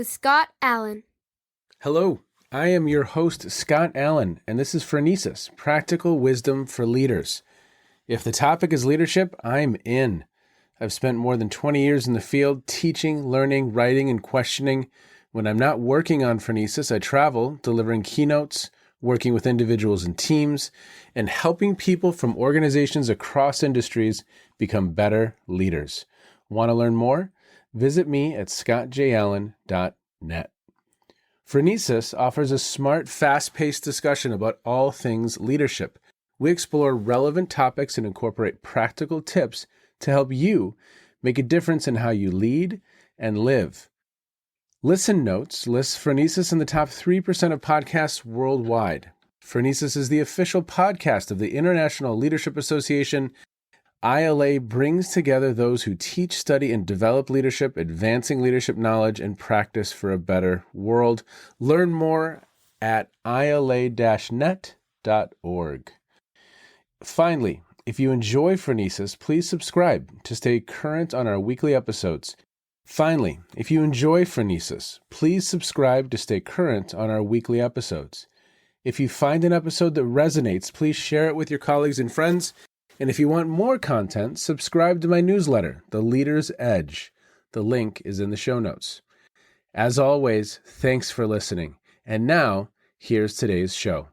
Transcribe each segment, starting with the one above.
with Scott Allen. Hello, I am your host, Scott Allen, and this is Phronesis, Practical Wisdom for Leaders. If the topic is leadership, I'm in. I've spent more than 20 years in the field teaching, learning, writing, and questioning. When I'm not working on Phronesis, I travel, delivering keynotes, working with individuals and teams, and helping people from organizations across industries become better leaders. Want to learn more? Visit me at scottjallen.net. Phronesis offers a smart, fast-paced discussion about all things leadership. We explore relevant topics and incorporate practical tips to help you make a difference in how you lead and live. Listen Notes lists Phronesis in the top 3% of podcasts worldwide. Phronesis is the official podcast of the International Leadership Association. ILA brings together those who teach, study, and develop leadership, advancing leadership knowledge and practice for a better world. Learn more at ila-net.org. Finally, if you enjoy Phronesis, please subscribe to stay current on our weekly episodes. If you find an episode that resonates, please share it with your colleagues and friends. And if you want more content, subscribe to my newsletter, The Leader's Edge. The link is in the show notes. As always, thanks for listening. And now, here's today's show.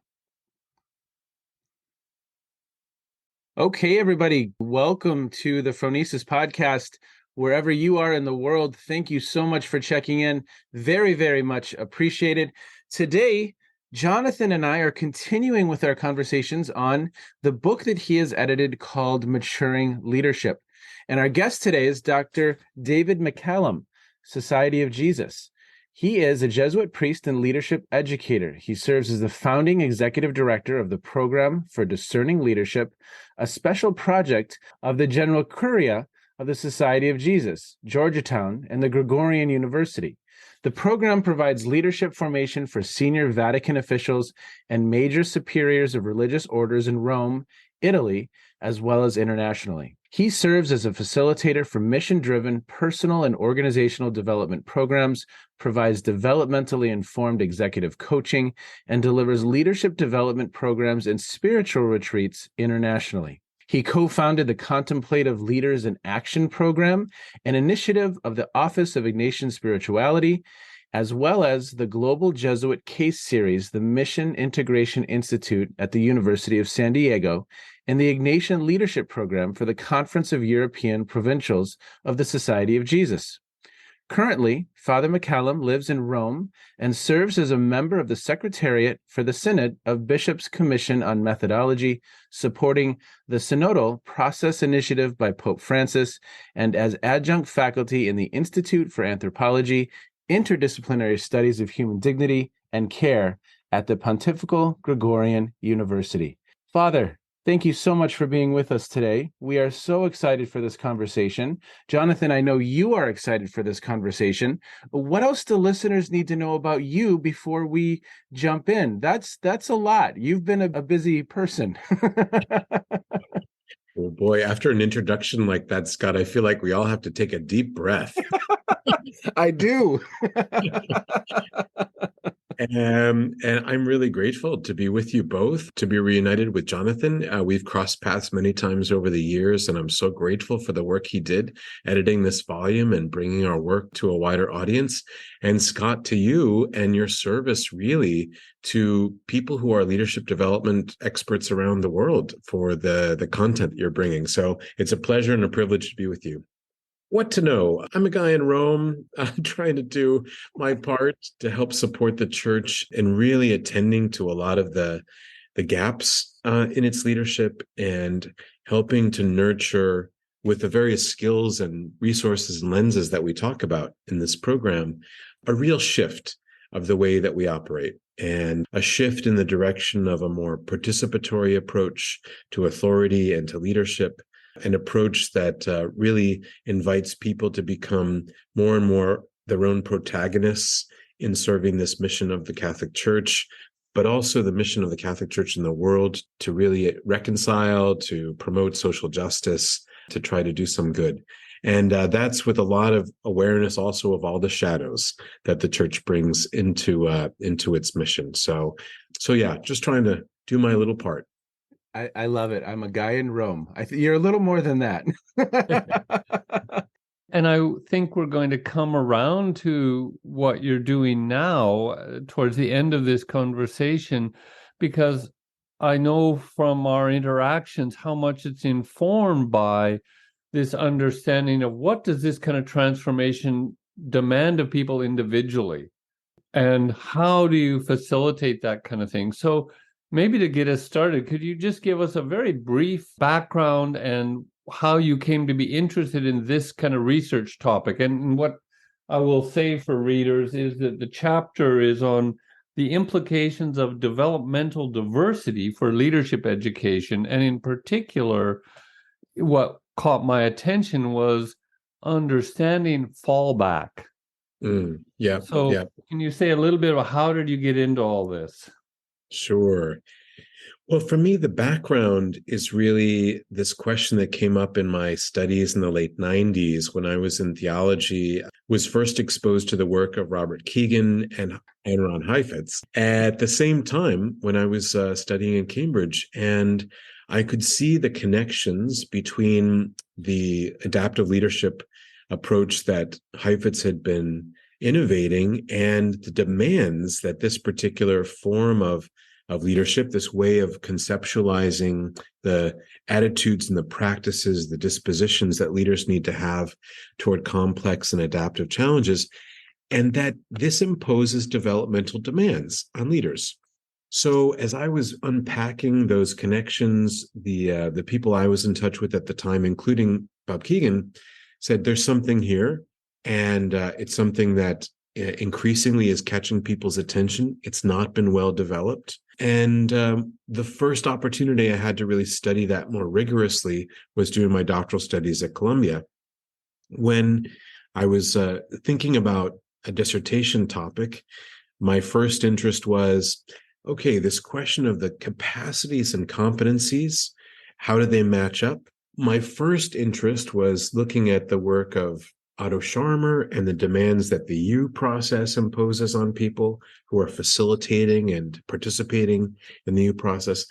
Okay, everybody, welcome to the Phronesis podcast. Wherever you are in the world, thank you so much for checking in. Very, very much appreciated. Today, Jonathan and I are continuing with our conversations on the book that he has edited called Maturing Leadership. And our guest today is Dr. David McCallum, Society of Jesus. He is a Jesuit priest and leadership educator. He serves as the founding executive director of the Program for Discerning Leadership, a special project of the General Curia of the Society of Jesus, Georgetown, and the Gregorian University. The program provides leadership formation for senior Vatican officials and major superiors of religious orders in Rome, Italy, as well as internationally. He serves as a facilitator for mission-driven personal and organizational development programs, provides developmentally informed executive coaching, and delivers leadership development programs and spiritual retreats internationally. He co-founded the Contemplative Leaders in Action program, an initiative of the Office of Ignatian Spirituality, as well as the Global Jesuit Case Series, the Mission Integration Institute at the University of San Diego, and the Ignatian Leadership Program for the Conference of European Provincials of the Society of Jesus. Currently, Father McCallum lives in Rome and serves as a member of the Secretariat for the Synod of Bishops Commission on Methodology, supporting the Synodal process initiative by Pope Francis, and as adjunct faculty in the Institute for Anthropology, Interdisciplinary Studies of Human Dignity and Care at the Pontifical Gregorian University. Father, thank you so much for being with us today. We are so excited for this conversation. Jonathan, I know you are excited for this conversation. What else do listeners need to know about you before we jump in? That's a lot. You've been a busy person. Oh boy, after an introduction like that, Scott, I feel like we all have to take a deep breath. I do. And I'm really grateful to be with you both, to be reunited with Jonathan. We've crossed paths many times over the years, and I'm so grateful for the work he did editing this volume and bringing our work to a wider audience. And Scott, to you and your service really to people who are leadership development experts around the world for the content that you're bringing. So it's a pleasure and a privilege to be with you. What to know? I'm a guy in Rome trying to do my part to help support the church and really attending to a lot of the gaps in its leadership and helping to nurture with the various skills and resources and lenses that we talk about in this program, a real shift of the way that we operate and a shift in the direction of a more participatory approach to authority and to leadership. An approach that really invites people to become more and more their own protagonists in serving this mission of the Catholic Church, but also the mission of the Catholic Church in the world to really reconcile, to promote social justice, to try to do some good. And that's with a lot of awareness also of all the shadows that the church brings into its mission. So yeah, just trying to do my little part. I love it. I'm a guy in Rome. You're a little more than that. And I think we're going to come around to what you're doing now towards the end of this conversation, because I know from our interactions how much it's informed by this understanding of what does this kind of transformation demand of people individually, and how do you facilitate that kind of thing. So maybe to get us started, could you just give us a very brief background and how you came to be interested in this kind of research topic? And what I will say for readers is that the chapter is on the implications of developmental diversity for leadership education. And in particular, what caught my attention was understanding fallback. Yeah. So yeah. Can you say a little bit about how did you get into all this? Sure. Well, for me, the background is really this question that came up in my studies in the late 90s when I was in theology, was first exposed to the work of Robert Keegan and Ron Heifetz at the same time when I was studying in Cambridge. And I could see the connections between the adaptive leadership approach that Heifetz had been innovating and the demands that this particular form of leadership, this way of conceptualizing the attitudes and the practices, the dispositions that leaders need to have toward complex and adaptive challenges, and that this imposes developmental demands on leaders. So as I was unpacking those connections, the people I was in touch with at the time, including Bob Keegan, said there's something here, and it's something that increasingly is catching people's attention. It's not been well developed. And the first opportunity I had to really study that more rigorously was during my doctoral studies at Columbia, when I was thinking about a dissertation topic. My first interest was, okay, this question of the capacities and competencies, how do they match up? My first interest was looking at the work of Otto Scharmer and the demands that the U process imposes on people who are facilitating and participating in the U process.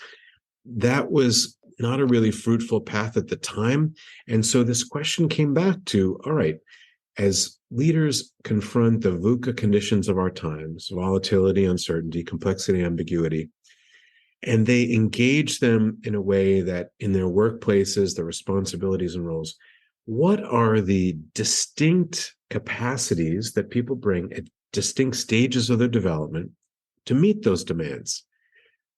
That was not a really fruitful path at the time. And so this question came back to, all right, as leaders confront the VUCA conditions of our times, volatility, uncertainty, complexity, ambiguity, and they engage them in a way that in their workplaces, their responsibilities and roles, what are the distinct capacities that people bring at distinct stages of their development to meet those demands?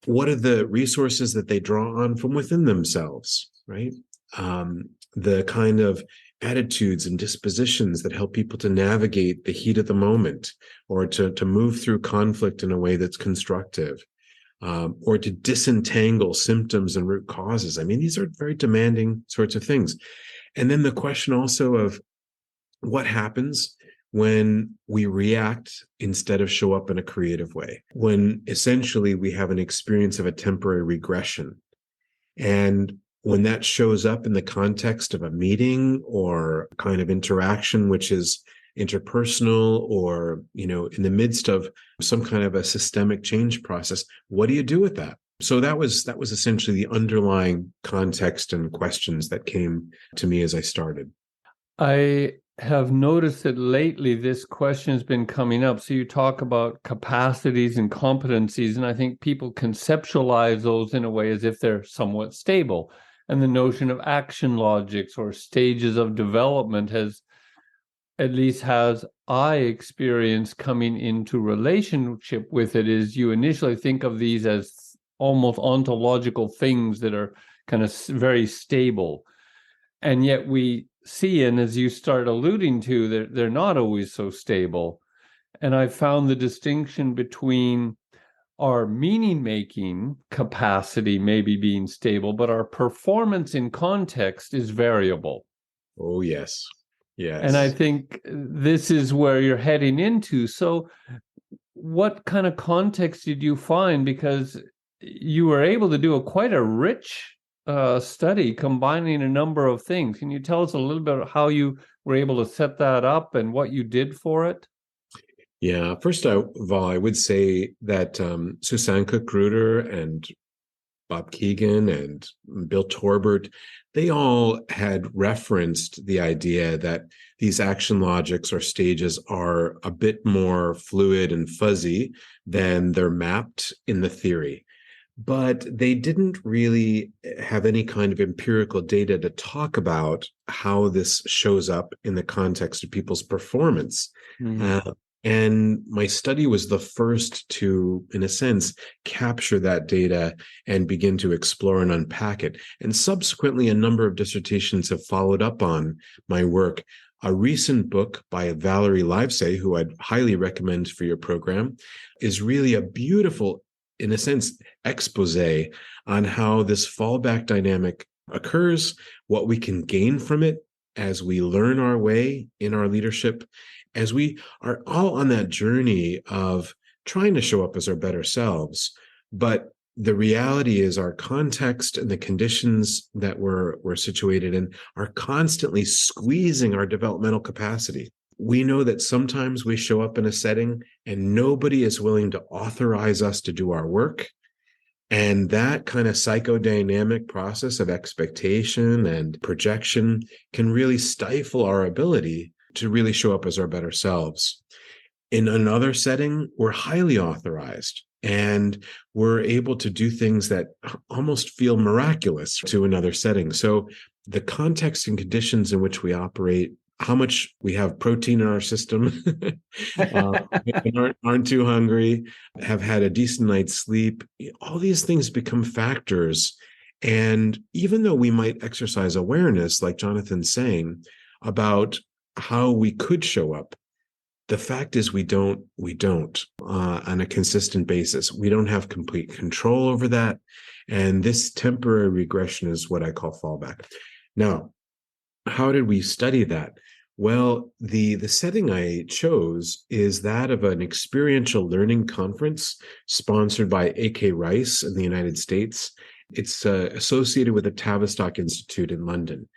What are the resources that they draw on from within themselves, right? The kind of attitudes and dispositions that help people to navigate the heat of the moment, or to move through conflict in a way that's constructive, or to disentangle symptoms and root causes. I mean, these are very demanding sorts of things. And then the question also of what happens when we react instead of show up in a creative way, when essentially we have an experience of a temporary regression. And when that shows up in the context of a meeting or kind of interaction, which is interpersonal or, in the midst of some kind of a systemic change process, what do you do with that? So that was essentially the underlying context and questions that came to me as I started. I have noticed that lately this question has been coming up. So you talk about capacities and competencies, and I think people conceptualize those in a way as if they're somewhat stable. And the notion of action logics or stages of development has I experience coming into relationship with it, is you initially think of these as almost ontological things that are kind of very stable. And yet we see, and as you start alluding to, they're not always so stable. And I found the distinction between our meaning-making capacity maybe being stable, but our performance in context is variable. Oh, yes. Yes. And I think this is where you're heading into. So what kind of context did you find? Because you were able to do quite a rich study combining a number of things. Can you tell us a little bit about how you were able to set that up and what you did for it? Yeah, first of all, I would say that Susanne Cook-Gruder and Bob Keegan and Bill Torbert, they all had referenced the idea that these action logics or stages are a bit more fluid and fuzzy than they're mapped in the theory. But they didn't really have any kind of empirical data to talk about how this shows up in the context of people's performance. And my study was the first to, in a sense, capture that data and begin to explore and unpack it. And subsequently, a number of dissertations have followed up on my work. A recent book by Valerie Livesay, who I'd highly recommend for your program, is really a beautiful, in a sense, expose on how this fallback dynamic occurs, what we can gain from it as we learn our way in our leadership, as we are all on that journey of trying to show up as our better selves. But the reality is our context and the conditions that we're situated in are constantly squeezing our developmental capacity. We know that sometimes we show up in a setting and nobody is willing to authorize us to do our work. And that kind of psychodynamic process of expectation and projection can really stifle our ability to really show up as our better selves. In another setting, we're highly authorized and we're able to do things that almost feel miraculous to another setting. So the context and conditions in which we operate, how much we have protein in our system, aren't too hungry, have had a decent night's sleep, all these things become factors. And even though we might exercise awareness, like Jonathan's saying, about how we could show up, the fact is we don't on a consistent basis. We don't have complete control over that. And this temporary regression is what I call fallback. Now, how did we study that? Well, the setting I chose is that of an experiential learning conference sponsored by A.K. Rice in the United States. It's associated with the Tavistock Institute in London.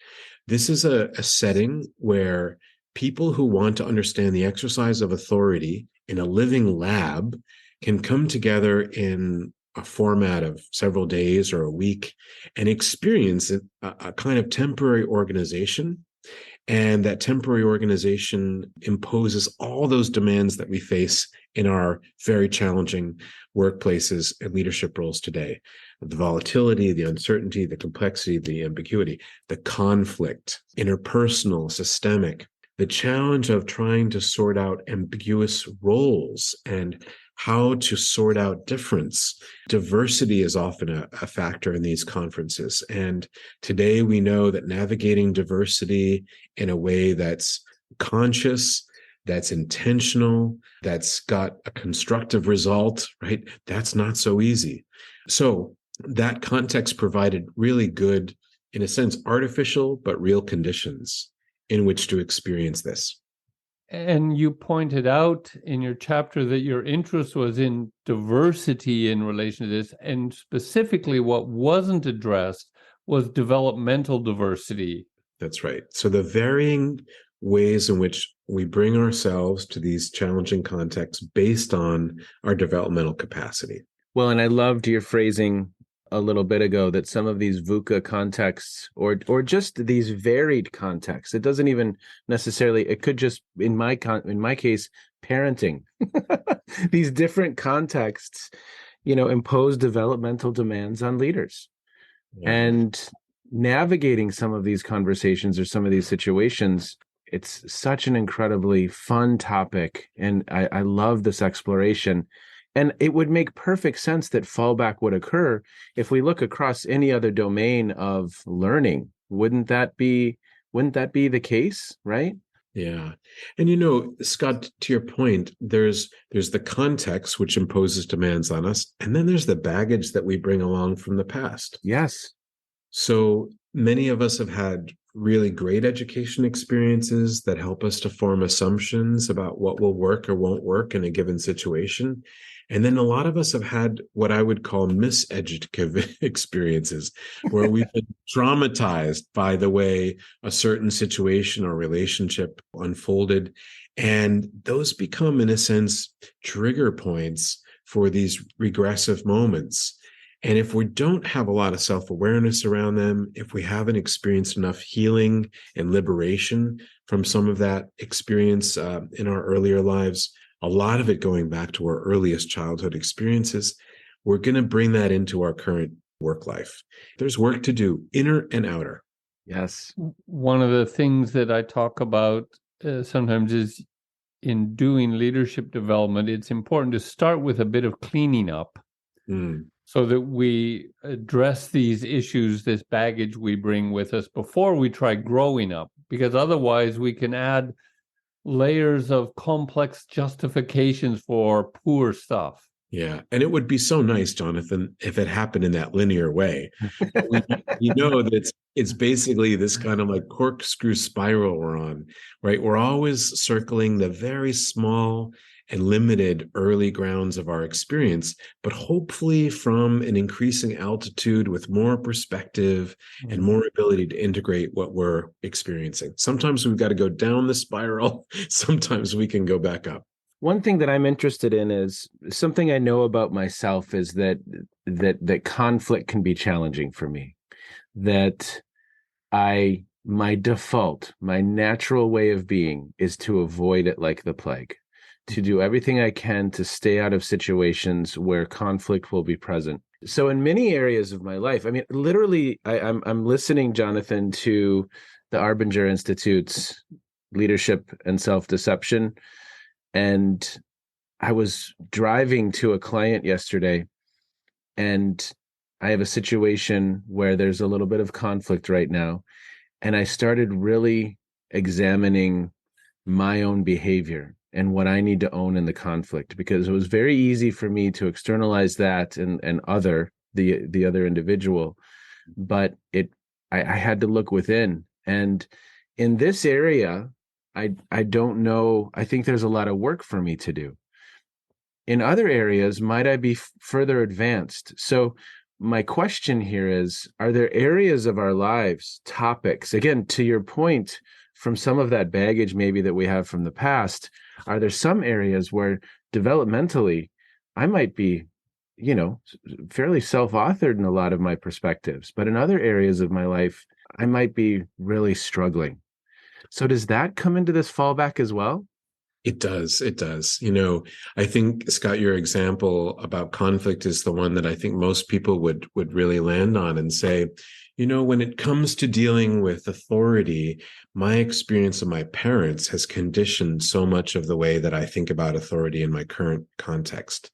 This is a setting where people who want to understand the exercise of authority in a living lab can come together in a format of several days or a week and experience a kind of temporary organization. And that temporary organization imposes all those demands that we face in our very challenging workplaces and leadership roles today. The volatility, the uncertainty, the complexity, the ambiguity, the conflict, interpersonal, systemic, the challenge of trying to sort out ambiguous roles and how to sort out difference. Diversity is often a factor in these conferences. And today we know that navigating diversity in a way that's conscious, that's intentional, that's got a constructive result, right? That's not so easy. So that context provided really good, in a sense, artificial but real conditions in which to experience this. And you pointed out in your chapter that your interest was in diversity in relation to this, and specifically what wasn't addressed was developmental diversity. That's right. So the varying ways in which we bring ourselves to these challenging contexts based on our developmental capacity. Well, and I loved your phrasing a little bit ago that some of these VUCA contexts or just these varied contexts, it doesn't even necessarily, it could just, in my case, parenting, these different contexts, impose developmental demands on leaders. Yeah. And navigating some of these conversations or some of these situations, it's such an incredibly fun topic. And I love this exploration. And it would make perfect sense that fallback would occur if we look across any other domain of learning. Wouldn't that be the case, right? Yeah. And Scott, to your point, there's the context which imposes demands on us, and then there's the baggage that we bring along from the past. Yes. So many of us have had really great education experiences that help us to form assumptions about what will work or won't work in a given situation. And then a lot of us have had what I would call miseducative experiences, where we've been traumatized by the way a certain situation or relationship unfolded. And those become, in a sense, trigger points for these regressive moments. And if we don't have a lot of self-awareness around them, if we haven't experienced enough healing and liberation from some of that experience in our earlier lives, a lot of it going back to our earliest childhood experiences, we're going to bring that into our current work life. There's work to do, inner and outer. Yes. One of the things that I talk about sometimes is in doing leadership development, it's important to start with a bit of cleaning up. So that we address these issues, this baggage we bring with us before we try growing up, because otherwise we can add layers of complex justifications for poor stuff. Yeah. And it would be so nice, Jonathan, if it happened in that linear way. You know that it's basically this kind of like corkscrew spiral we're on, right? We're always circling the very small and limited early grounds of our experience, but hopefully from an increasing altitude with more perspective and more ability to integrate what we're experiencing. Sometimes we've got to go down the spiral. Sometimes we can go back up. One thing that I'm interested in is something I know about myself is that conflict can be challenging for me. That my default, my natural way of being is to avoid it like the plague, to do everything I can to stay out of situations where conflict will be present. So in many areas of my life, I mean, literally, I'm listening, Jonathan, to the Arbinger Institute's Leadership and Self-Deception. And I was driving to a client yesterday, and I have a situation where there's a little bit of conflict right now. And I started really examining my own behavior and what I need to own in the conflict, because it was very easy for me to externalize that and the other individual. But I had to look within. And in this area, I don't know. I think there's a lot of work for me to do. In other areas, might I be further advanced? So my question here is, are there areas of our lives, topics, again, to your point, from some of that baggage maybe that we have from the past, are there some areas where developmentally I might be, fairly self-authored in a lot of my perspectives, but in other areas of my life, I might be really struggling? So does that come into this fallback as well? It does. It does. I think, Scott, your example about conflict is the one that I think most people would really land on and say, when it comes to dealing with authority, my experience of my parents has conditioned so much of the way that I think about authority in my current context.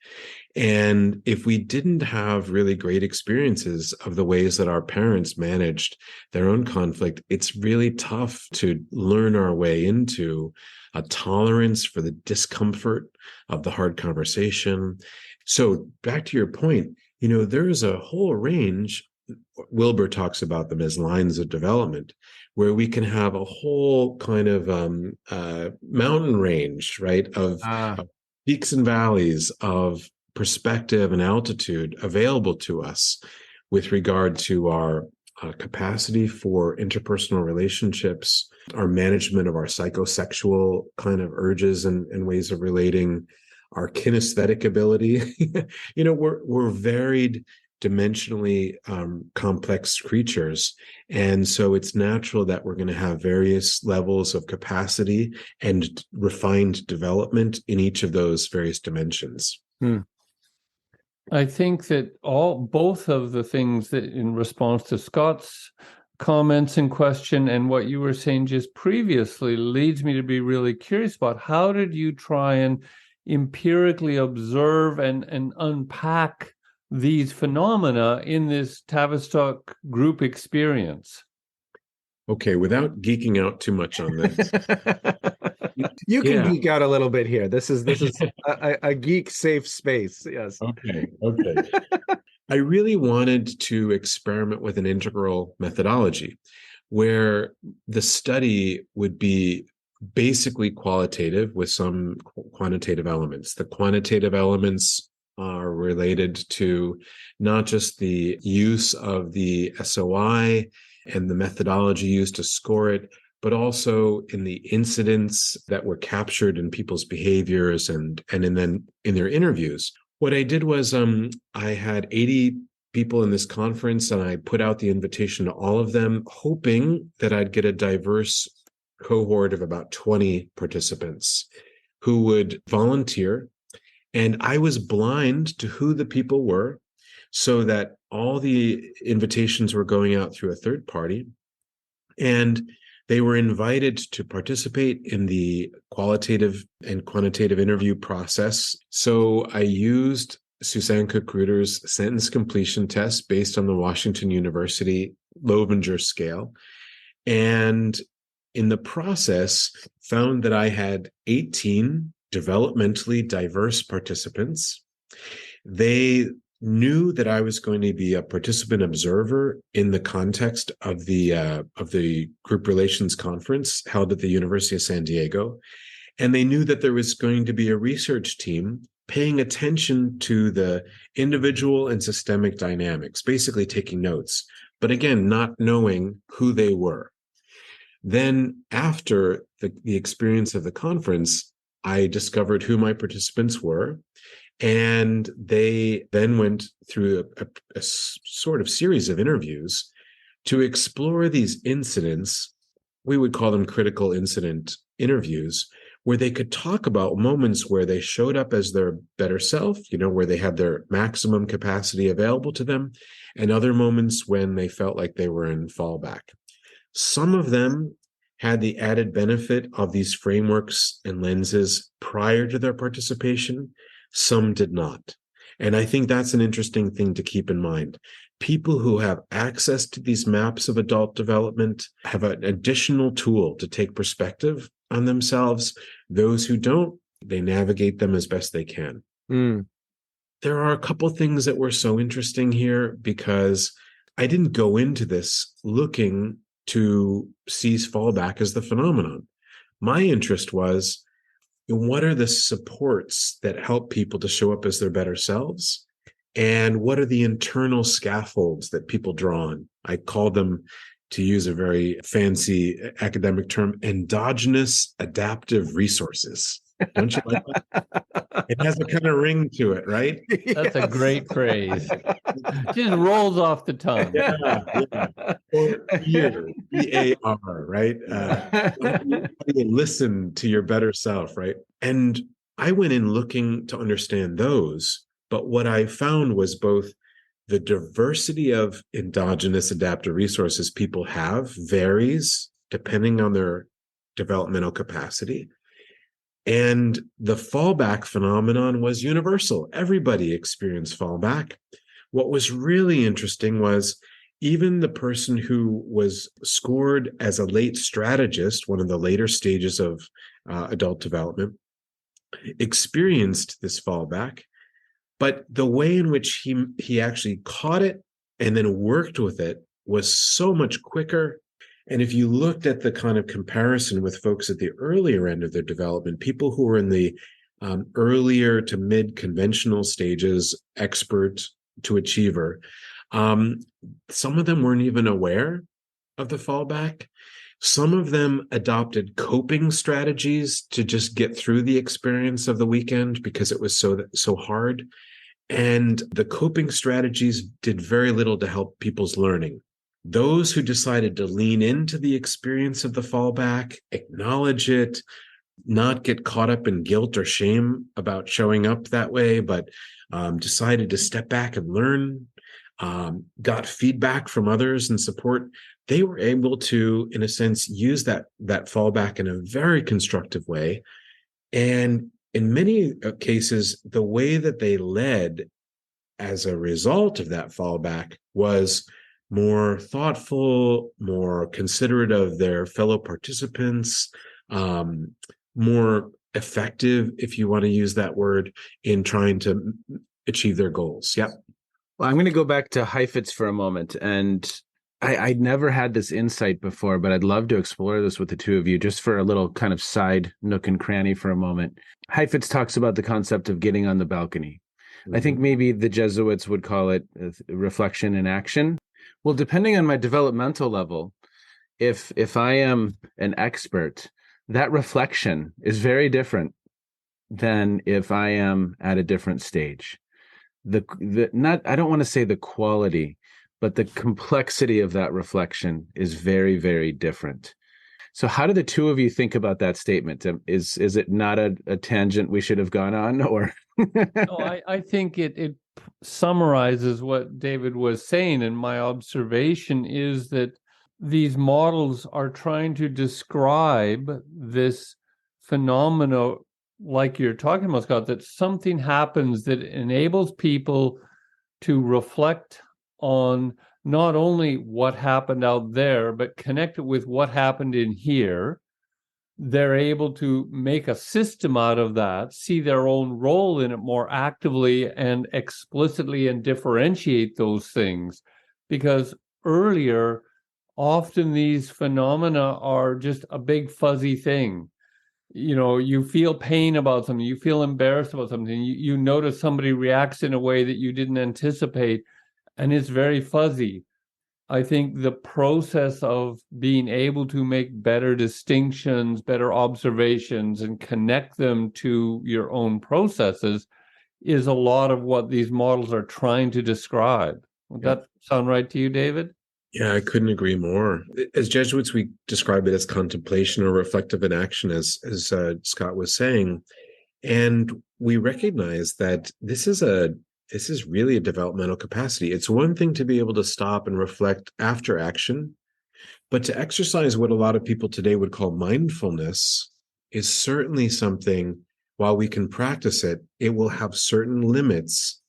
And if we didn't have really great experiences of the ways that our parents managed their own conflict, it's really tough to learn our way into a tolerance for the discomfort of the hard conversation. So back to your point, there is a whole range. Wilber talks about them as lines of development, where we can have a whole kind of mountain range, right, of peaks and valleys of perspective and altitude available to us with regard to our capacity for interpersonal relationships, our management of our psychosexual kind of urges and ways of relating, our kinesthetic ability. We're varied, dimensionally complex creatures. And so it's natural that we're going to have various levels of capacity and refined development in each of those various dimensions. I think that both of the things that, in response to Scott's comments and question and what you were saying just previously, leads me to be really curious about how did you try and empirically observe and unpack these phenomena in this Tavistock group experience? Okay, without geeking out too much on this. You can geek out a little bit here. This is a geek safe space. Yes. Okay. I really wanted to experiment with an integral methodology, where the study would be basically qualitative with some quantitative elements. The quantitative elements are related to not just the use of the SOI and the methodology used to score it, but also in the incidents that were captured in people's behaviors and in their interviews. What I did was I had 80 people in this conference, and I put out the invitation to all of them, hoping that I'd get a diverse cohort of about 20 participants who would volunteer. And I was blind to who the people were, so that all the invitations were going out through a third party. And they were invited to participate in the qualitative and quantitative interview process. So I used Suzanne Cook-Reuter's sentence completion test based on the Washington University Loevinger scale. And in the process, found that I had 18 developmentally diverse participants. They knew that I was going to be a participant observer in the context of the group relations conference held at the University of San Diego. And they knew that there was going to be a research team paying attention to the individual and systemic dynamics, basically taking notes, but again, not knowing who they were. Then after the experience of the conference, I discovered who my participants were, and they then went through a sort of series of interviews to explore these incidents. We would call them critical incident interviews, where they could talk about moments where they showed up as their better self, where they had their maximum capacity available to them, and other moments when they felt like they were in fallback. Some of them had the added benefit of these frameworks and lenses prior to their participation. Some did not. And I think that's an interesting thing to keep in mind. People who have access to these maps of adult development have an additional tool to take perspective on themselves. Those who don't, they navigate them as best they can. There are a couple things that were so interesting here, because I didn't go into this looking to seize fallback as the phenomenon. My interest was, what are the supports that help people to show up as their better selves? And what are the internal scaffolds that people draw on? I call them, to use a very fancy academic term, endogenous adaptive resources. Don't you like that? It has a kind of ring to it, right? That's a great phrase. Just rolls off the tongue. Yeah. Or EAR, EAR, right? How do you listen to your better self, right? And I went in looking to understand those, but what I found was both the diversity of endogenous adaptive resources people have varies depending on their developmental capacity. And the fallback phenomenon was universal. Everybody experienced fallback. What was really interesting was even the person who was scored as a late strategist, one of the later stages of adult development, experienced this fallback. But the way in which he actually caught it and then worked with it was so much quicker. And if you looked at the kind of comparison with folks at the earlier end of their development, people who were in the earlier to mid-conventional stages, expert to achiever, some of them weren't even aware of the fallback. Some of them adopted coping strategies to just get through the experience of the weekend because it was so hard. And the coping strategies did very little to help people's learning. Those who decided to lean into the experience of the fallback, acknowledge it, not get caught up in guilt or shame about showing up that way, but decided to step back and learn, got feedback from others and support, they were able to, in a sense, use that fallback in a very constructive way. And in many cases, the way that they led as a result of that fallback was more thoughtful, more considerate of their fellow participants, more effective, if you want to use that word, in trying to achieve their goals. Yep. Well, I'm going to go back to Heifetz for a moment. And I'd never had this insight before, but I'd love to explore this with the two of you just for a little kind of side nook and cranny for a moment. Heifetz talks about the concept of getting on the balcony. I think maybe the Jesuits would call it reflection in action. Well, depending on my developmental level, if I am an expert, that reflection is very different than if I am at a different stage. I don't want to say the quality, but the complexity of that reflection is very, very different. So how do the two of you think about that statement? Is it not a tangent we should have gone on, or? No, I think it summarizes what David was saying, and my observation is that these models are trying to describe this phenomena like you're talking about, Scott, that something happens that enables people to reflect on not only what happened out there, but connect it with what happened in here. They're able to make a system out of that, see their own role in it more actively and explicitly, and differentiate those things. Because earlier, often these phenomena are just a big fuzzy thing. You feel pain about something, you feel embarrassed about something, you notice somebody reacts in a way that you didn't anticipate, and it's very fuzzy. I think the process of being able to make better distinctions, better observations, and connect them to your own processes is a lot of what these models are trying to describe. Would that sound right to you, David? Yeah, I couldn't agree more. As Jesuits, we describe it as contemplation or reflective in action, as Scott was saying. And we recognize that this is really a developmental capacity. It's one thing to be able to stop and reflect after action, but to exercise what a lot of people today would call mindfulness is certainly something, while we can practice it, it will have certain limits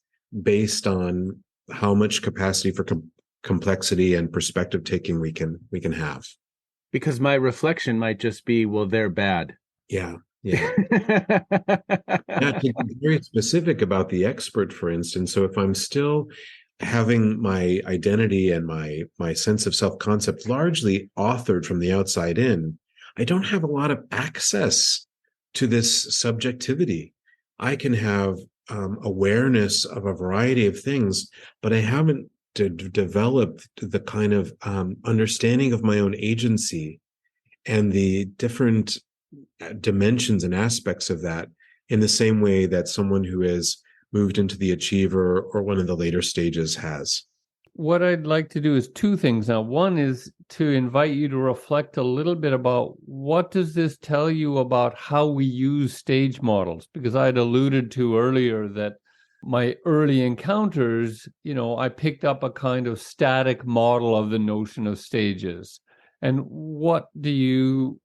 based on how much capacity for complexity and perspective taking we can have. Because my reflection might just be, well, they're bad. Yeah. To be very specific about the expert, for instance. So if I'm still having my identity and my sense of self-concept largely authored from the outside in, I don't have a lot of access to this subjectivity. I can have awareness of a variety of things, but I haven't developed the kind of understanding of my own agency and the different dimensions and aspects of that in the same way that someone who has moved into the achiever or one of the later stages has. What I'd like to do is two things now. One is to invite you to reflect a little bit about what does this tell you about how we use stage models? Because I had alluded to earlier that my early encounters, I picked up a kind of static model of the notion of stages. And what do you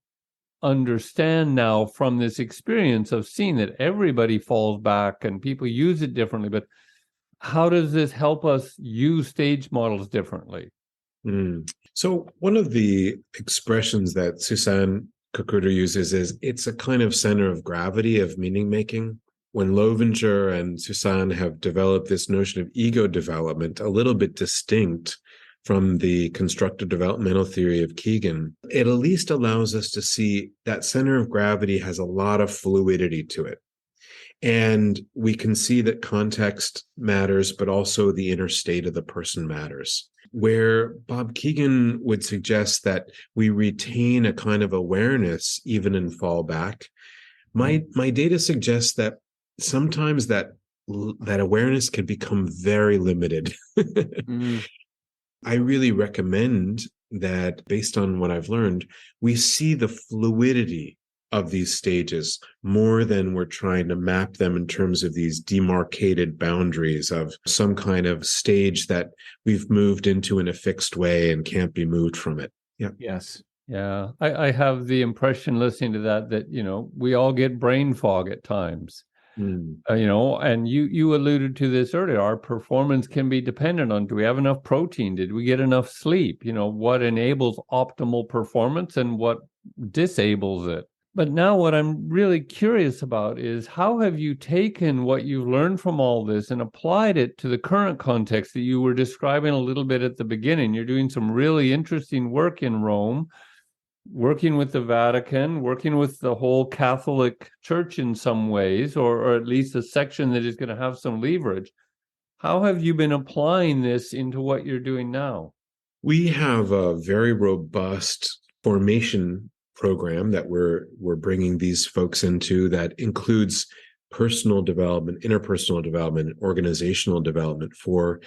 understand now from this experience of seeing that everybody falls back and people use it differently? But how does this help us use stage models differently? So one of the expressions that Susanne Kukuda uses is it's a kind of center of gravity of meaning making. When Loevinger and Susanne have developed this notion of ego development, a little bit distinct from the constructive developmental theory of Keegan, it at least allows us to see that center of gravity has a lot of fluidity to it. And we can see that context matters, but also the inner state of the person matters. Where Bob Keegan would suggest that we retain a kind of awareness even in fallback, my data suggests that sometimes that awareness can become very limited. I really recommend that, based on what I've learned, we see the fluidity of these stages more than we're trying to map them in terms of these demarcated boundaries of some kind of stage that we've moved into in a fixed way and can't be moved from it. Yeah. Yes. Yeah. I have the impression listening to that, we all get brain fog at times. And you alluded to this earlier. Our performance can be dependent on, do we have enough protein? Did we get enough sleep? What enables optimal performance and what disables it? But now what I'm really curious about is how have you taken what you've learned from all this and applied it to the current context that you were describing a little bit at the beginning? You're doing some really interesting work in Rome, working with the Vatican, working with the whole Catholic Church in some ways, or at least a section that is going to have some leverage. How have you been applying this into what you're doing now? We have a very robust formation program that we're bringing these folks into that includes personal development, interpersonal development, organizational development for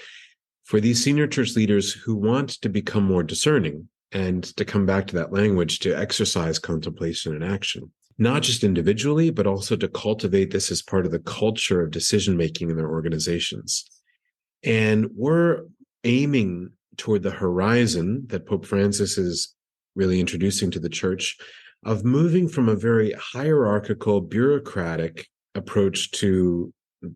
these senior church leaders who want to become more discerning and to come back to that language to exercise contemplation and action, not just individually, but also to cultivate this as part of the culture of decision-making in their organizations. And we're aiming toward the horizon that Pope Francis is really introducing to the church of moving from a very hierarchical, bureaucratic approach to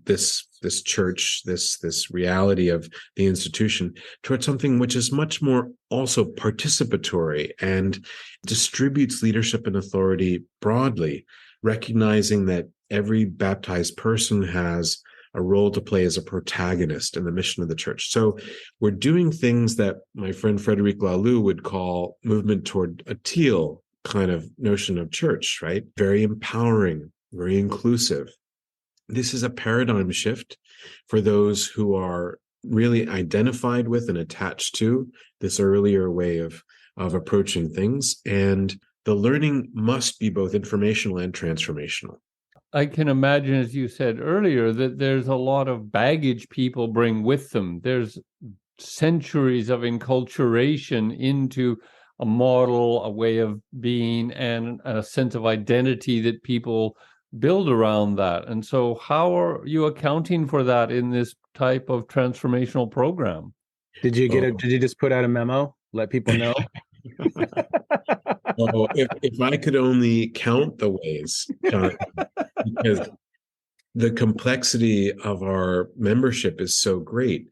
this church, this reality of the institution, towards something which is much more also participatory and distributes leadership and authority broadly, recognizing that every baptized person has a role to play as a protagonist in the mission of the church. So we're doing things that my friend Frederic Laloux would call movement toward a teal kind of notion of church, right? Very empowering, very inclusive. This is a paradigm shift for those who are really identified with and attached to this earlier way of approaching things. And the learning must be both informational and transformational. I can imagine, as you said earlier, that there's a lot of baggage people bring with them. There's centuries of enculturation into a model, a way of being, and a sense of identity that people build around that. And so how are you accounting for that in this type of transformational program? Did you just put out a memo, let people know? Oh, if I could only count the ways, Jonathan, because the complexity of our membership is so great.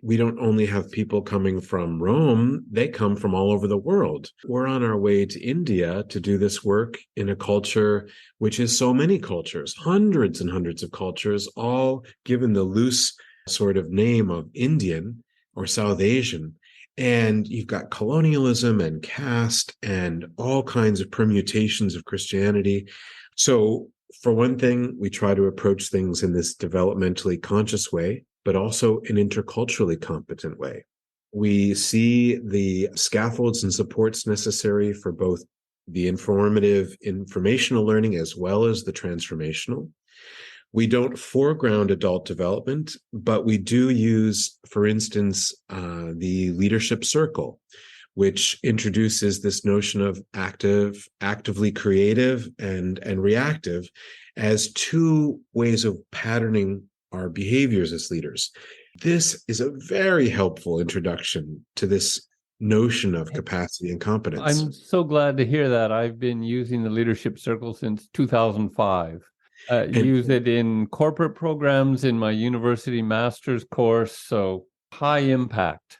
We don't only have people coming from Rome, they come from all over the world. We're on our way to India to do this work in a culture which is so many cultures, hundreds and hundreds of cultures, all given the loose sort of name of Indian or South Asian. And you've got colonialism and caste and all kinds of permutations of Christianity. So for one thing, we try to approach things in this developmentally conscious way, but also an interculturally competent way. We see the scaffolds and supports necessary for both the informative, informational learning as well as the transformational. We don't foreground adult development, but we do use, for instance, the leadership circle, which introduces this notion of actively creative and reactive as two ways of patterning our behaviors as leaders. This is a very helpful introduction to this notion of capacity and competence. I'm so glad to hear that. I've been using the leadership circle since 2005. Use it in corporate programs, in my university master's course, so high impact.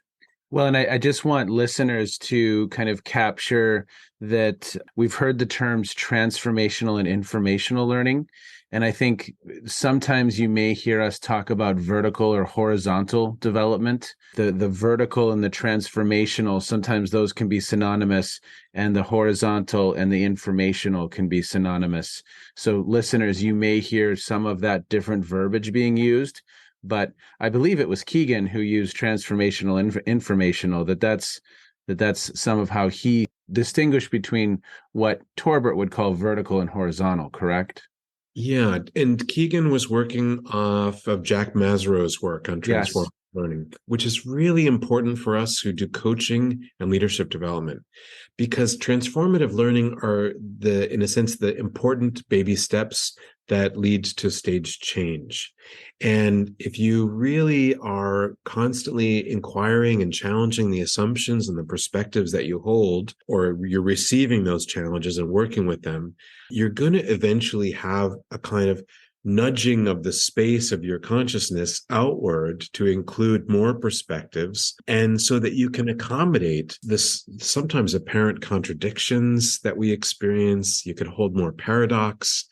Well, and I just want listeners to kind of capture that we've heard the terms transformational and informational learning. And I think sometimes you may hear us talk about vertical or horizontal development. The vertical and the transformational, sometimes those can be synonymous, and the horizontal and the informational can be synonymous. So listeners, you may hear some of that different verbiage being used, but I believe it was Keegan who used transformational and informational, that's some of how he distinguished between what Torbert would call vertical and horizontal, correct? Yeah, and Keegan was working off of Jack Mazeroux's work on transformative learning, which is really important for us who do coaching and leadership development, because transformative learning are in a sense, the important baby steps that lead to stage change. And if you really are constantly inquiring and challenging the assumptions and the perspectives that you hold, or you're receiving those challenges and working with them, you're going to eventually have a kind of nudging of the space of your consciousness outward to include more perspectives, and so that you can accommodate this sometimes apparent contradictions that we experience. You could hold more paradox.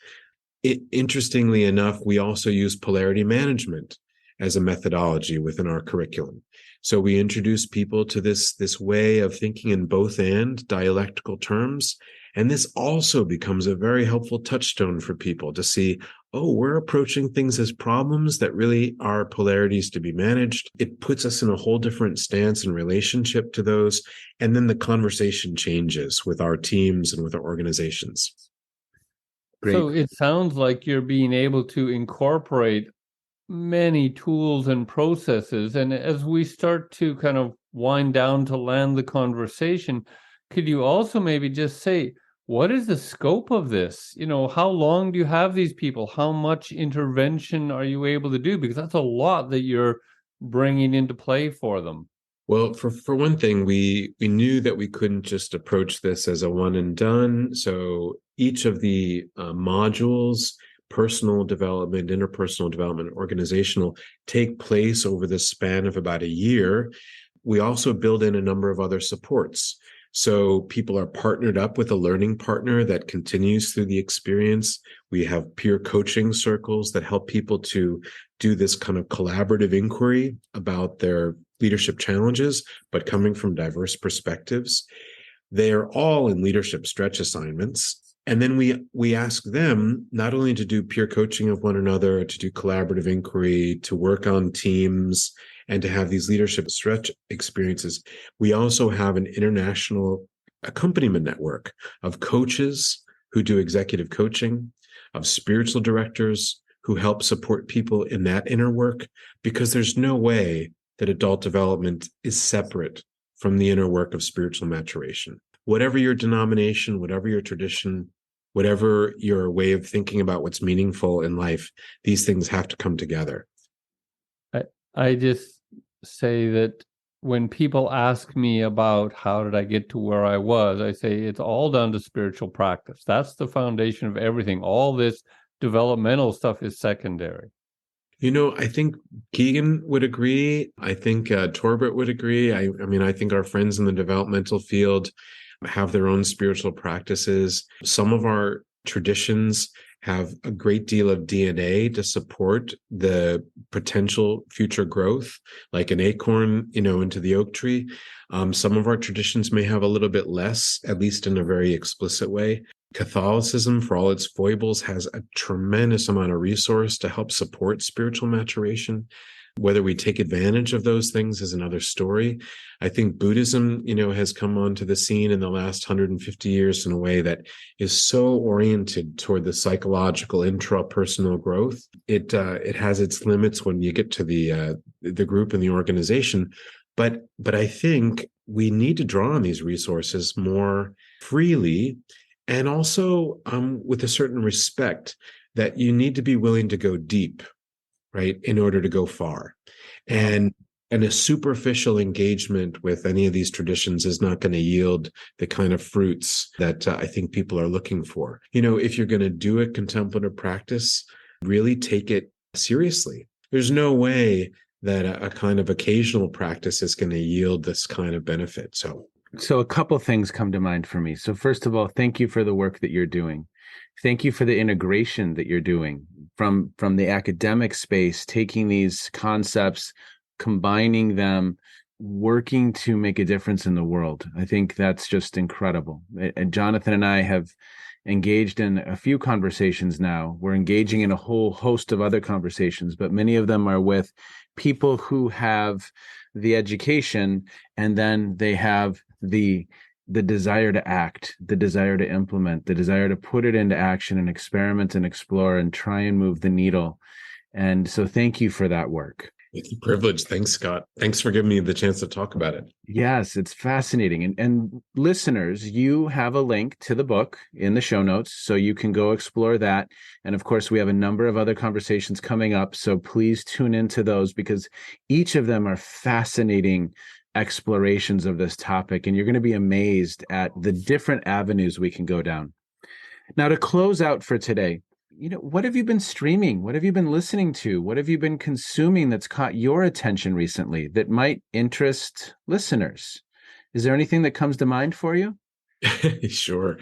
Interestingly enough, we also use polarity management as a methodology within our curriculum. So we introduce people to this way of thinking in both and dialectical terms. And this also becomes a very helpful touchstone for people to see, oh, we're approaching things as problems that really are polarities to be managed. It puts us in a whole different stance and relationship to those. And then the conversation changes with our teams and with our organizations. Great. So it sounds like you're being able to incorporate many tools and processes. And as we start to kind of wind down to land the conversation, could you also maybe just say, what is the scope of this? How long do you have these people? How much intervention are you able to do? Because that's a lot that you're bringing into play for them. Well, for one thing, we knew that we couldn't just approach this as a one and done. So each of the modules, personal development, interpersonal development, organizational, take place over the span of about a year. We also build in a number of other supports. So people are partnered up with a learning partner that continues through the experience. We have peer coaching circles that help people to do this kind of collaborative inquiry about their leadership challenges, but coming from diverse perspectives. They are all in leadership stretch assignments. And then we ask them not only to do peer coaching of one another, to do collaborative inquiry, to work on teams, and to have these leadership stretch experiences. We also have an international accompaniment network of coaches who do executive coaching, of spiritual directors who help support people in that inner work, because there's no way that adult development is separate from the inner work of spiritual maturation. Whatever your denomination, whatever your tradition, whatever your way of thinking about what's meaningful in life, these things have to come together. I just say that when people ask me about how did I get to where I was, I say it's all down to spiritual practice. That's the foundation of everything. All this developmental stuff is secondary. I think Keegan would agree. I think Torbert would agree. I mean, I think our friends in the developmental field have their own spiritual practices. Some of our traditions have a great deal of DNA to support the potential future growth, like an acorn, into the oak tree. Some of our traditions may have a little bit less, at least in a very explicit way. Catholicism, for all its foibles, has a tremendous amount of resource to help support spiritual maturation. Whether we take advantage of those things is another story. I think Buddhism, has come onto the scene in the last 150 years in a way that is so oriented toward the psychological intrapersonal growth. It has its limits when you get to the group and the organization, but I think we need to draw on these resources more freely, and also with a certain respect that you need to be willing to go deep, right, in order to go far. And a superficial engagement with any of these traditions is not going to yield the kind of fruits that I think people are looking for. If you're going to do a contemplative practice, really take it seriously. There's no way that a kind of occasional practice is going to yield this kind of benefit. So a couple things come to mind for me. So first of all, thank you for the work that you're doing. Thank you for the integration that you're doing from the academic space, taking these concepts, combining them, working to make a difference in the world. I think that's just incredible. And Jonathan and I have engaged in a few conversations now. We're engaging in a whole host of other conversations, but many of them are with people who have the education, and then they have the desire to act, the desire to implement, the desire to put it into action and experiment and explore and try and move the needle. And so thank you for that work. It's a privilege. Thanks, Scott. Thanks for giving me the chance to talk about it. Yes, it's fascinating. And listeners, you have a link to the book in the show notes, so you can go explore that. And of course, we have a number of other conversations coming up, so please tune into those, because each of them are fascinating explorations of this topic, and you're going to be amazed at the different avenues we can go down. Now, to close out for today, what have you been streaming? What have you been listening to? What have you been consuming that's caught your attention recently that might interest listeners? Is there anything that comes to mind for you? Sure.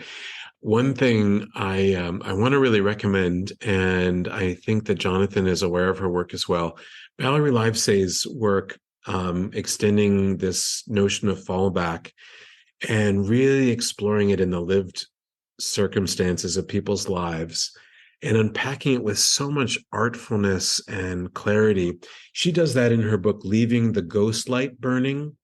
One thing I want to really recommend, and I think that Jonathan is aware of her work as well, Valerie Livesay's work, extending this notion of fallback and really exploring it in the lived circumstances of people's lives and unpacking it with so much artfulness and clarity. She does that in her book, Leaving the Ghost Light Burning,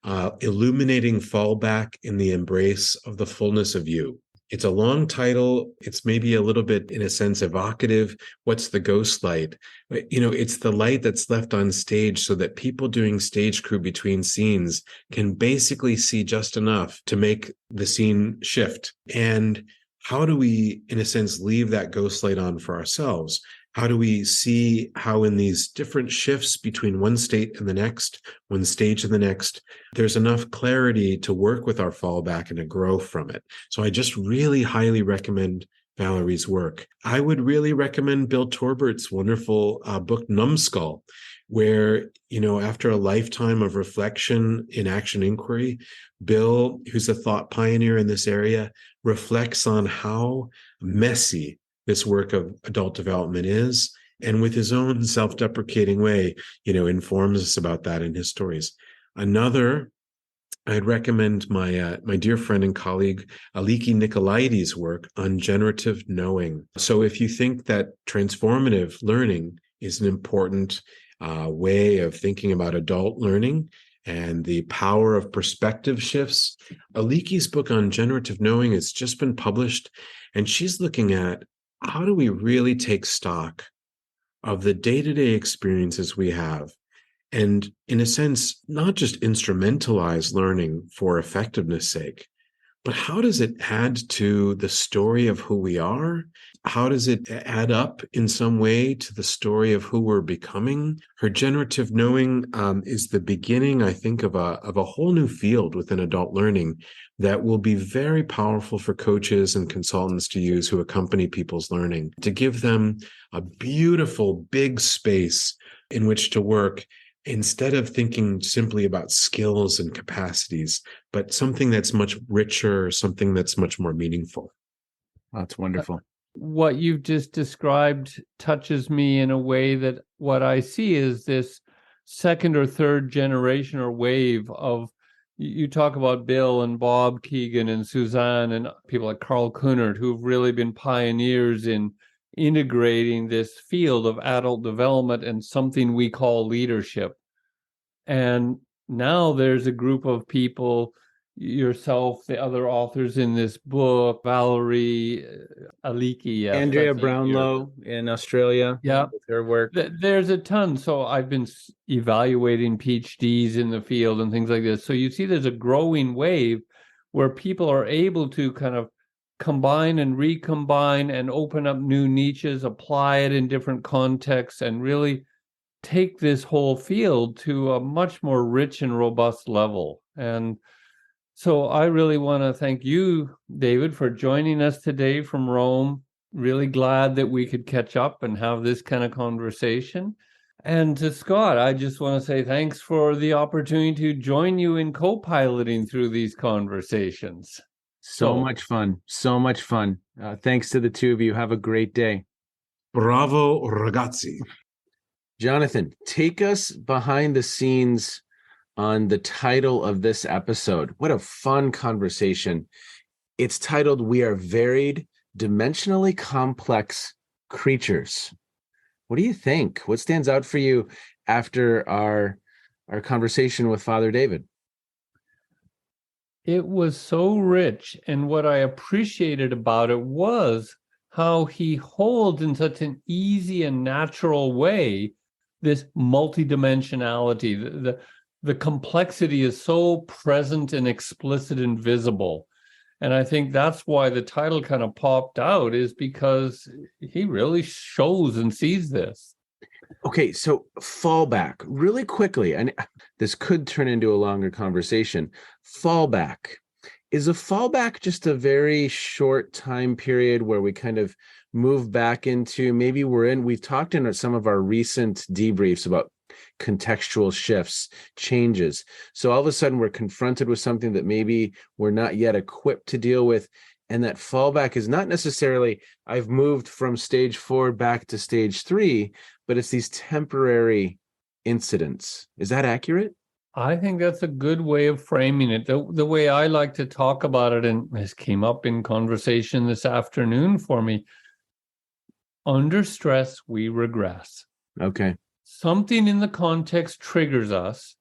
Illuminating Fallback in the Embrace of the Fullness of You. It's a long title. It's maybe a little bit, in a sense, evocative. What's the ghost light? It's the light that's left on stage so that people doing stage crew between scenes can basically see just enough to make the scene shift. And how do we, in a sense, leave that ghost light on for ourselves? How do we see how in these different shifts between one state and the next, one stage and the next, there's enough clarity to work with our fallback and to grow from it? So I just really highly recommend Valerie's work. I would really recommend Bill Torbert's wonderful book, Numbskull, where, after a lifetime of reflection in action inquiry, Bill, who's a thought pioneer in this area, reflects on how messy this work of adult development is, and with his own self-deprecating way, informs us about that in his stories. Another, I'd recommend my dear friend and colleague Aliki Nicolaides' work on generative knowing. So if you think that transformative learning is an important way of thinking about adult learning and the power of perspective shifts, Aliki's book on generative knowing has just been published, and she's looking at how do we really take stock of the day-to-day experiences we have and, in a sense, not just instrumentalize learning for effectiveness sake, but how does it add to the story of who we are? How does it add up in some way to the story of who we're becoming? Her generative knowing is the beginning, I think, of a whole new field within adult learning that will be very powerful for coaches and consultants to use who accompany people's learning, to give them a beautiful, big space in which to work, instead of thinking simply about skills and capacities, but something that's much richer, something that's much more meaningful. That's wonderful. What you've just described touches me in a way that what I see is this second or third generation or wave of, you talk about Bill and Bob Keegan and Suzanne and people like Carl Kunert, who've really been pioneers in integrating this field of adult development and something we call leadership. And now there's a group of people, yourself, the other authors in this book, Valerie, Aliki, Andrea Brownlow in Australia, with her work. There's a ton. So I've been evaluating PhDs in the field and things like this. So you see there's a growing wave where people are able to kind of combine and recombine and open up new niches, apply it in different contexts, and really take this whole field to a much more rich and robust level. And so I really want to thank you, David, for joining us today from Rome. Really glad that we could catch up and have this kind of conversation. And to Scott, I just want to say thanks for the opportunity to join you in co-piloting through these conversations. So much fun. So much fun. Thanks to the two of you. Have a great day. Bravo, ragazzi. Jonathan, take us behind the scenes on the title of this episode. What a fun conversation. It's titled, We Are Varied, Dimensionally Complex Creatures. What do you think? What stands out for you after our conversation with Father David? It was so rich, and what I appreciated about it was how he holds in such an easy and natural way this multidimensionality. The complexity is so present and explicit and visible. And I think that's why the title kind of popped out, is because he really shows and sees this. Okay, so fallback really quickly, and this could turn into a longer conversation. Fallback. Is a fallback just a very short time period where we kind of move back into, maybe we've talked in some of our recent debriefs about contextual shifts, changes. So all of a sudden we're confronted with something that maybe we're not yet equipped to deal with. And that fallback is not necessarily, I've moved from stage 4 back to stage 3, but it's these temporary incidents. Is that accurate? I think that's a good way of framing it. The way I like to talk about it, and this came up in conversation this afternoon for me, under stress, we regress. Okay. Something in the context triggers us,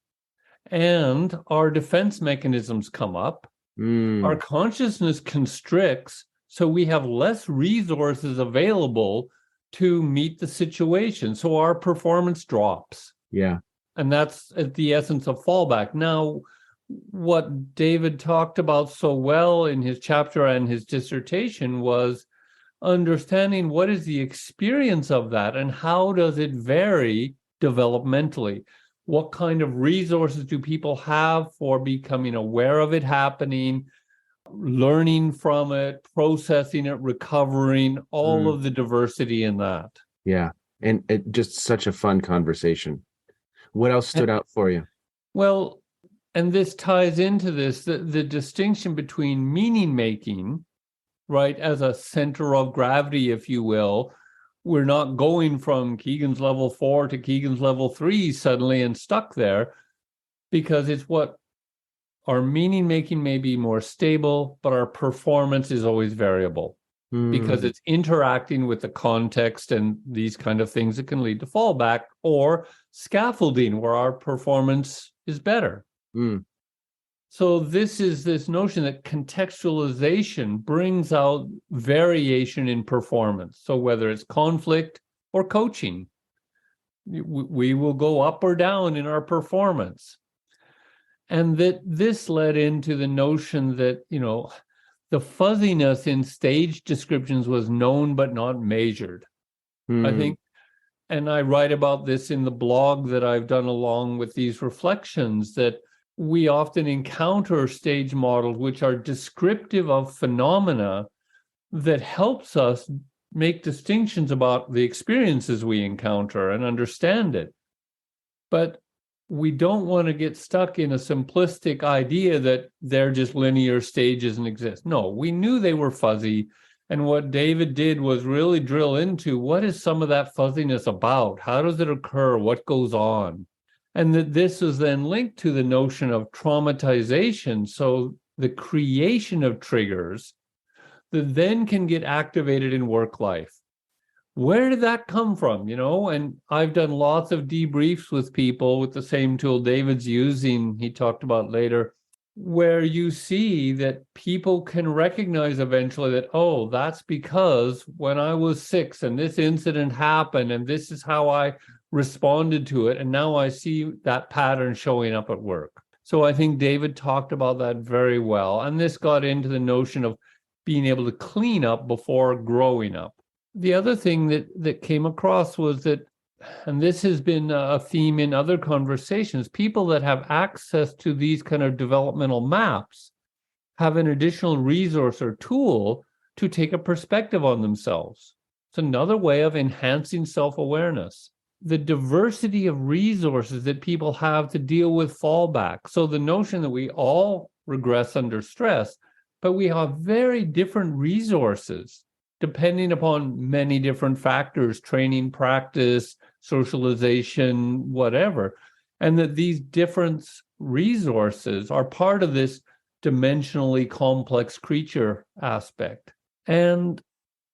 and our defense mechanisms come up. Our consciousness constricts, so we have less resources available to meet the situation. So our performance drops. Yeah. And that's the essence of fallback. Now, what David talked about so well in his chapter and his dissertation was understanding what is the experience of that and how does it vary developmentally. What kind of resources do people have for becoming aware of it happening, learning from it, processing it, recovering, all of the diversity in that. Yeah. And it just such a fun conversation. What else stood out for you? Well, and this ties into this, the distinction between meaning making, right, as a center of gravity, if you will. We're not going from Keegan's level 4 to Keegan's level 3 suddenly and stuck there, because it's what our meaning making may be more stable, but our performance is always variable because it's interacting with the context and these kind of things that can lead to fallback, or scaffolding where our performance is better. So this is this notion that contextualization brings out variation in performance. So whether it's conflict or coaching, we will go up or down in our performance. And that this led into the notion that, the fuzziness in stage descriptions was known but not measured. I think, and I write about this in the blog that I've done along with these reflections, that we often encounter stage models which are descriptive of phenomena that helps us make distinctions about the experiences we encounter and understand it. But we don't want to get stuck in a simplistic idea that they're just linear stages and exist. No, we knew they were fuzzy. And what David did was really drill into what is some of that fuzziness about? How does it occur? What goes on? And that this is then linked to the notion of traumatization. So the creation of triggers that then can get activated in work life. Where did that come from? And I've done lots of debriefs with people with the same tool David's using, he talked about later, where you see that people can recognize eventually that, oh, that's because when I was 6 and this incident happened and this is how I responded to it. And now I see that pattern showing up at work. So I think David talked about that very well. And this got into the notion of being able to clean up before growing up. The other thing that came across was that, and this has been a theme in other conversations, people that have access to these kind of developmental maps have an additional resource or tool to take a perspective on themselves. It's another way of enhancing self-awareness. The diversity of resources that people have to deal with fallback. So the notion that we all regress under stress, but we have very different resources depending upon many different factors, training, practice, socialization, whatever. And that these different resources are part of this dimensionally complex creature aspect. And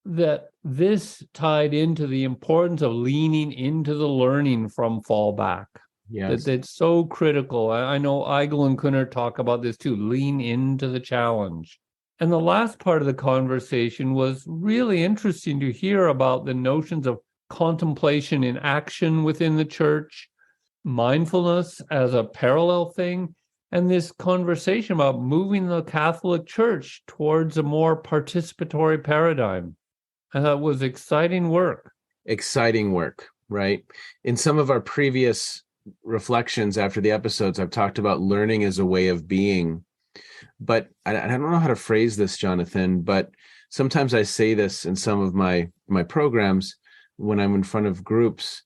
that this tied into the importance of leaning into the learning from fallback. Yes. That's so critical. I know Eigel and Kunert talk about this too, lean into the challenge. And the last part of the conversation was really interesting to hear about the notions of contemplation in action within the church, mindfulness as a parallel thing, and this conversation about moving the Catholic Church towards a more participatory paradigm. And that was exciting work. Exciting work, right? In some of our previous reflections after the episodes, I've talked about learning as a way of being. But I don't know how to phrase this, Jonathan, but sometimes I say this in some of my programs when I'm in front of groups.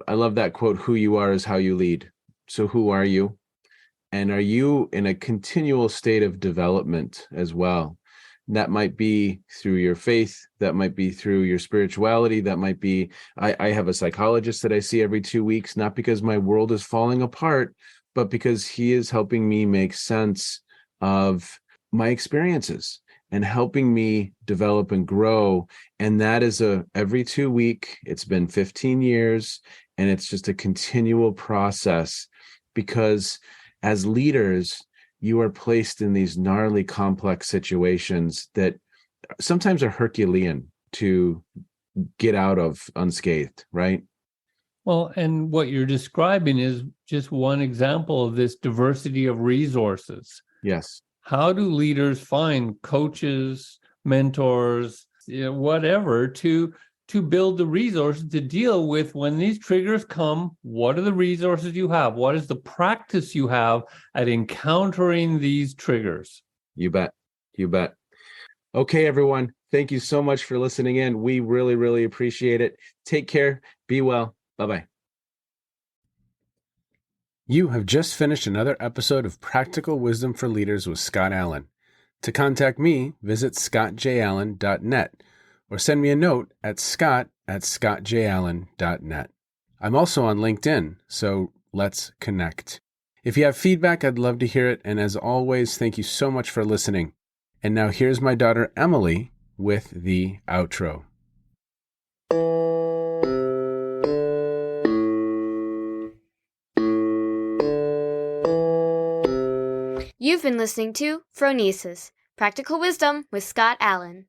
I love that quote, "Who you are is how you lead." So who are you? And are you in a continual state of development as well? That might be through your faith, that might be through your spirituality, that might be, I have a psychologist that I see every 2 weeks, not because my world is falling apart, but because he is helping me make sense of my experiences and helping me develop and grow. And that is every 2 week, it's been 15 years, and it's just a continual process, because as leaders, you are placed in these gnarly, complex situations that sometimes are Herculean to get out of unscathed, right? Well, and what you're describing is just one example of this diversity of resources. Yes. How do leaders find coaches, mentors, whatever, to build the resources to deal with when these triggers come? What are the resources you have? What is the practice you have at encountering these triggers? You bet. You bet. Okay, everyone. Thank you so much for listening in. We really, really appreciate it. Take care. Be well. Bye-bye. You have just finished another episode of Practical Wisdom for Leaders with Scott Allen. To contact me, visit scottjallen.net or send me a note at scott@scottjallen.net. I'm also on LinkedIn, so let's connect. If you have feedback, I'd love to hear it. And as always, thank you so much for listening. And now here's my daughter, Emily, with the outro. You've been listening to Phronesis, Practical Wisdom with Scott Allen.